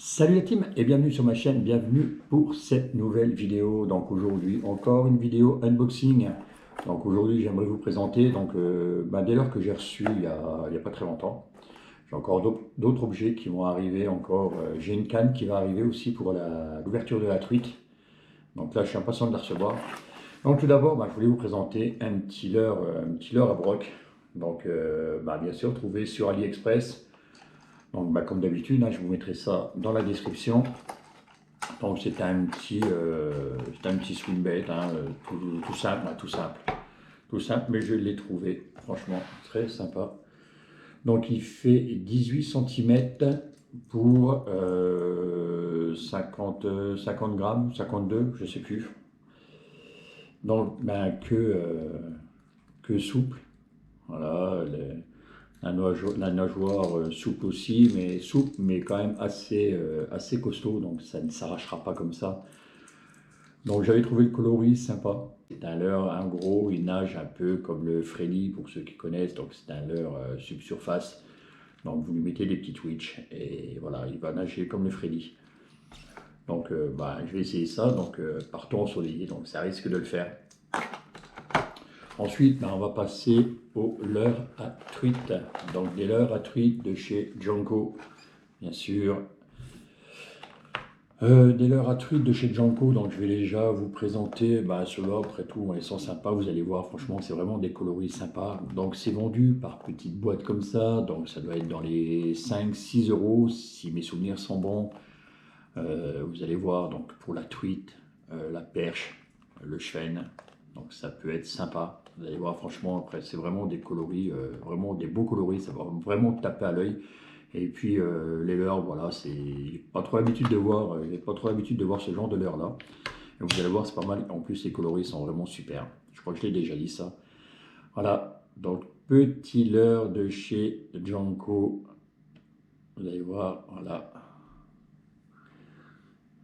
Salut la team et bienvenue sur ma chaîne, bienvenue pour cette nouvelle vidéo. Donc aujourd'hui encore une vidéo unboxing. Donc aujourd'hui j'aimerais vous présenter des leurres que j'ai reçues il y a pas très longtemps. J'ai encore d'autres objets qui vont arriver encore. J'ai une canne qui va arriver aussi pour l'ouverture de la truite. Donc là je suis impatient de la recevoir. Donc tout d'abord je voulais vous présenter un petit leurre à broc. Bien sûr trouvé sur AliExpress. Comme d'habitude, je vous mettrai ça dans la description. Donc c'est un petit swing bait, tout simple, tout simple, mais je l'ai trouvé, franchement, très sympa. Donc il fait 18 cm pour 50 grammes, 52, je sais plus. Donc que souple, voilà, la nageoire souple aussi, mais souple, mais quand même assez costaud, donc ça ne s'arrachera pas comme ça. Donc j'avais trouvé le coloris sympa. C'est un leurre, un gros, il nage un peu comme le Freddy pour ceux qui connaissent, donc c'est un leurre subsurface. Donc vous lui mettez des petits twitch et voilà, il va nager comme le Freddy. Je vais essayer ça, partons sur les, donc ça risque de le faire. Ensuite, on va passer aux leurres à truite. Donc des leurres à truite de chez Janko, bien sûr. Des leurres à truite de chez Janko, donc je vais déjà vous présenter ceux-là, après tout, ils sont sympas, vous allez voir, franchement, c'est vraiment des coloris sympas. Donc c'est vendu par petites boîtes comme ça, donc ça doit être dans les 5-6 euros, si mes souvenirs sont bons. Vous allez voir, donc pour la truite, la perche, le chêne, donc ça peut être sympa. Vous allez voir, franchement, après, c'est vraiment des coloris, vraiment des beaux coloris, ça va vraiment taper à l'œil. Et puis les leurres, voilà, j'ai pas trop l'habitude de voir, ce genre de leurre là. Et vous allez voir, c'est pas mal. En plus, les coloris sont vraiment super. Je crois que je l'ai déjà dit ça. Voilà, donc petit leurre de chez Janko. Vous allez voir, voilà.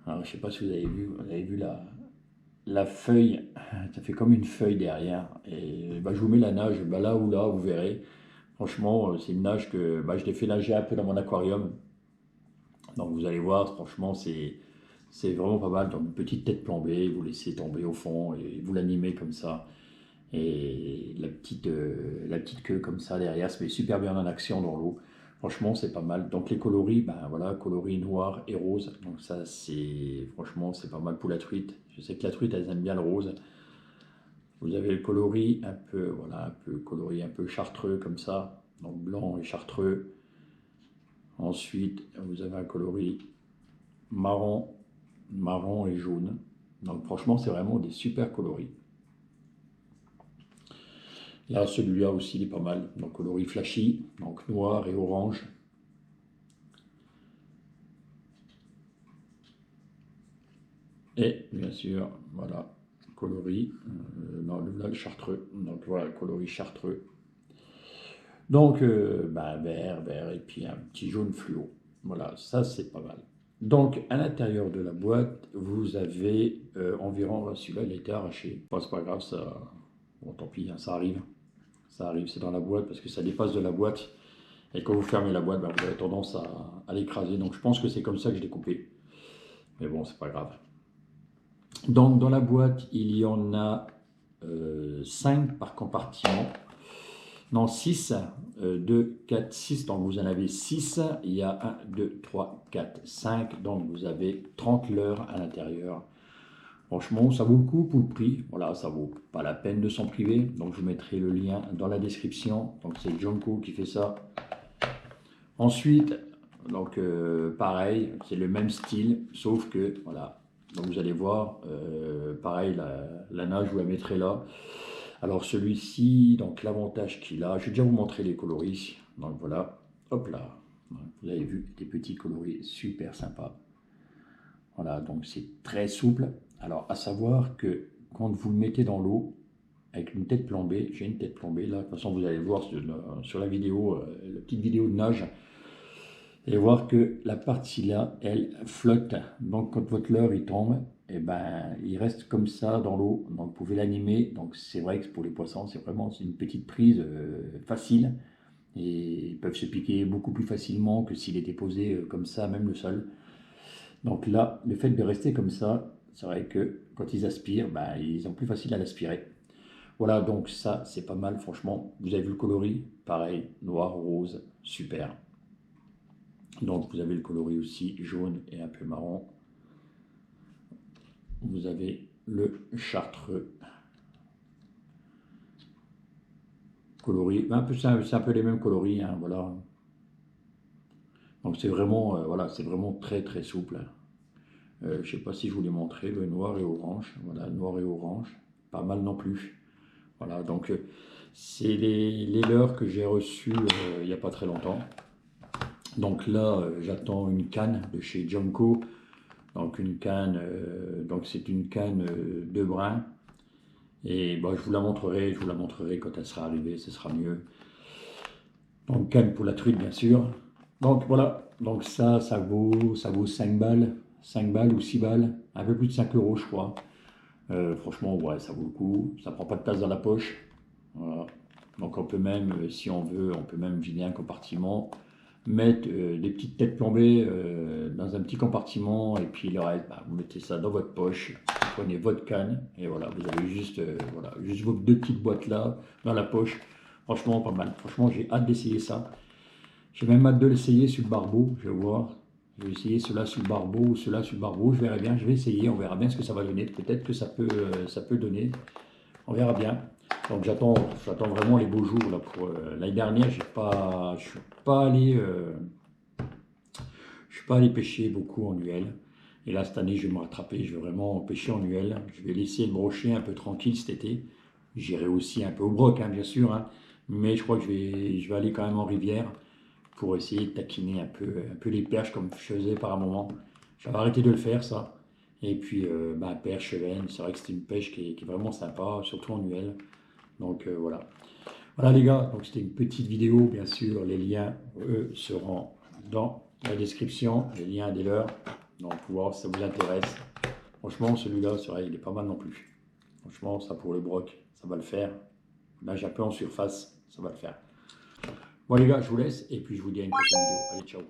Alors, je sais pas si vous avez vu la feuille, ça fait comme une feuille derrière. Et je vous mets la nage, là ou là, vous verrez. Franchement, c'est une nage que je l'ai fait nager un peu dans mon aquarium. Donc vous allez voir, franchement, c'est vraiment pas mal. Donc une petite tête plombée, vous laissez tomber au fond et vous l'animez comme ça. Et la petite queue comme ça derrière se met super bien en action dans l'eau. Franchement, c'est pas mal. Donc les coloris, coloris noir et rose. Donc ça, franchement, c'est pas mal pour la truite. Je sais que la truite, elles aiment bien le rose. Vous avez le coloris un peu coloris un peu chartreux comme ça. Donc blanc et chartreux. Ensuite, vous avez un coloris marron, marron et jaune. Donc franchement, c'est vraiment des super coloris. Là, celui-là aussi, il est pas mal. Donc coloris flashy, donc noir et orange. Et bien sûr, voilà, coloris, le chartreux. Donc voilà, coloris chartreux. Donc vert, et puis un petit jaune fluo. Voilà, ça c'est pas mal. Donc à l'intérieur de la boîte, vous avez environ, celui-là il a été arraché. Bon, c'est pas grave, ça, bon tant pis, ça arrive. Ça arrive, c'est dans la boîte parce que ça dépasse de la boîte. Et quand vous fermez la boîte, vous avez tendance à l'écraser. Donc je pense que c'est comme ça que je l'ai coupé. Mais bon, c'est pas grave. Donc dans la boîte, il y en a 5 par compartiment. Non, 6, 2, 4, 6, donc vous en avez 6, il y a 1, 2, 3, 4, 5, donc vous avez 30 leurres à l'intérieur. Franchement, ça vaut le coup pour le prix, voilà, ça vaut pas la peine de s'en priver, donc je vous mettrai le lien dans la description, donc c'est Janko qui fait ça. Ensuite, pareil, c'est le même style, sauf que, voilà, donc vous allez voir, pareil, la nage, je vous la mettrai là. Alors celui-ci, donc l'avantage qu'il a, je vais déjà vous montrer les coloris. Donc voilà, hop là, vous avez vu des petits coloris super sympas. Voilà, donc c'est très souple. Alors à savoir que quand vous le mettez dans l'eau, avec une tête plombée, j'ai une tête plombée là, de toute façon vous allez le voir sur la vidéo, la petite vidéo de nage, et voir que la partie là, elle flotte. Donc quand votre leurre il tombe, il reste comme ça dans l'eau. Donc vous pouvez l'animer. Donc c'est vrai que pour les poissons, c'est vraiment une petite prise facile. Et ils peuvent se piquer beaucoup plus facilement que s'il était posé comme ça, même le sol. Donc là, le fait de rester comme ça, c'est vrai que quand ils aspirent, ben, ils ont plus facile à l'aspirer. Voilà, donc ça, c'est pas mal, franchement. Vous avez vu le coloris? Pareil, noir, rose, super. Donc vous avez le coloris aussi jaune et un peu marron. Vous avez le chartreux coloris. C'est un peu les mêmes coloris, hein, voilà. Donc c'est vraiment, voilà, c'est vraiment très très souple. Je ne sais pas si je vous l'ai montré, le noir et orange. Voilà, noir et orange. Pas mal non plus. Voilà, donc c'est les leurres que j'ai reçus il n'y a pas très longtemps. Donc là, j'attends une canne de chez Jonko. Donc une canne, donc c'est une canne de brun. Et bah, je vous la montrerai quand elle sera arrivée, ce sera mieux. Donc canne pour la truite bien sûr. Donc voilà, donc ça vaut 5 balles, 5 balles ou 6 balles, un peu plus de 5 euros je crois. Franchement, ouais, ça vaut le coup, ça prend pas de place dans la poche. Voilà. Donc on peut même, si on veut, on peut même vider un compartiment, mettre des petites têtes plombées dans un petit compartiment et puis le reste, bah, vous mettez ça dans votre poche, vous prenez votre canne et voilà, vous avez juste, voilà, juste vos deux petites boîtes là dans la poche. Franchement, pas mal. Franchement, j'ai hâte d'essayer ça. J'ai même hâte de l'essayer sur le barbeau, je vais voir. Je vais essayer cela sur le barbeau ou cela sur le barbeau, je verrai bien, je vais essayer, on verra bien ce que ça va donner. Peut-être que ça peut donner, on verra bien. Donc j'attends vraiment les beaux jours là pour l'année dernière, je suis pas allé pêcher beaucoup en UL. Et là cette année je vais me rattraper, je vais vraiment pêcher en UL. Je vais laisser le brochet un peu tranquille cet été. J'irai aussi un peu au broc, hein, bien sûr, hein. Mais je crois que je vais aller quand même en rivière pour essayer de taquiner un peu les perches comme je faisais par un moment. J'avais arrêté de le faire ça. Et puis bah, perche, chevenne, c'est vrai que c'est une pêche qui est vraiment sympa, surtout en UL. Donc voilà. Voilà les gars, donc c'était une petite vidéo, bien sûr, les liens, eux, seront dans la description, les liens des leurs, donc pour voir si ça vous intéresse. Franchement, celui-là, c'est vrai, il est pas mal non plus. Franchement, ça pour le broc, ça va le faire. Là, j'ai un peu en surface, ça va le faire. Bon les gars, je vous laisse et puis je vous dis à une prochaine vidéo. Allez, ciao.